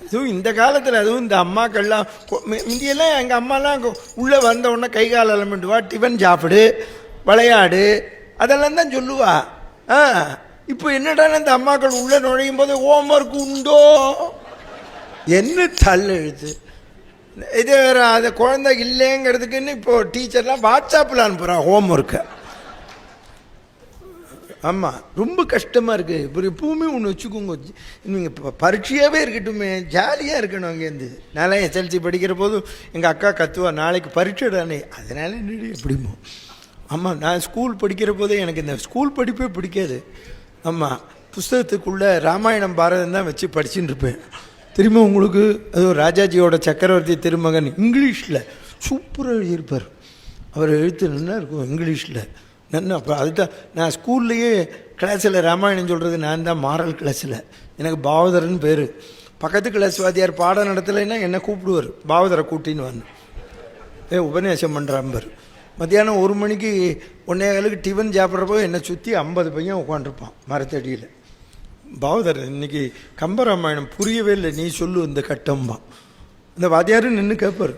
இதுவும் இந்த காலத்தில் அதுவும் இந்த அம்மாக்கள்லாம் இந்தியெல்லாம் எங்கள் அம்மாலாம் உள்ளே வந்த உடனே கை கால் அலம்பிட்டுவா, டிஃபன் சாப்பிடு, விளையாடு, அதெல்லாம் தான் சொல்லுவா. இப்போ என்னடா இந்த அம்மாக்கள் உள்ளே நுழையும் போது ஹோம்ஒர்க் உண்டோ என்ன தள்ளு எழுது. இது வேறு அது குழந்தை இல்லைங்கிறதுக்குன்னு இப்போது டீச்சர்லாம் வாட்ஸ்அப்பில் அனுப்புகிறான் ஹோம்ஒர்க்கை. ஆமாம், ரொம்ப கஷ்டமாக இருக்குது. இப்போ எப்பவுமே ஒன்று வச்சுக்கோங்க, நீங்கள் இப்போ பரீட்சையாகவே இருக்கட்டுமே, ஜாலியாக இருக்கணும். அங்கேருந்து நான் எஸ்எல்சி படிக்கிற போதும் எங்கள் அக்கா கத்துவா, நாளைக்கு பரீட்சை தானே, அதனால என்னடி எப்படிமோ. ஆமாம், நான் ஸ்கூல் படிக்கிற போதே எனக்கு இந்த ஸ்கூல் படிப்பே பிடிக்காது. ஆமாம், புஸ்தகத்துக்குள்ளே ராமாயணம் பாரதம் தான் வச்சு படிச்சுட்டு இருப்பேன். திரும்ப உங்களுக்கு அதுவும் ராஜாஜியோட சக்கரவர்த்தி திருமகன் இங்கிலீஷில் சூப்பராக எழுதியிருப்பார். அவர் எழுத்து நல்லா இருக்கும் இங்கிலீஷில் நல்லா. அப்போ அதுதான் நான் ஸ்கூல்லையே கிளாஸில் ராமாயணம் சொல்கிறது நான் தான் மாரல் கிளாஸில். எனக்கு பாவதரன் பேர். பக்கத்து கிளாஸ் வாத்தியார் பாடம் நடத்தலைன்னா என்னை கூப்பிடுவார், பாவதரை கூட்டின்னு வந்து உபன்யாசம் பண்ணுறாம்பர். மத்தியானம் 1 மணிக்கு 1:15 டிஃபன் சாப்பிட்றப்போ என்னை சுற்றி 50 பையன் உட்காந்துருப்பான் மரத்தடியில். பாவதர் இன்னைக்கு கம்பராமாயணம் புரியவே இல்லை, நீ சொல்லு இந்த கட்டம்பான். இந்த வாத்தியாரும் நின்று கேட்பார்.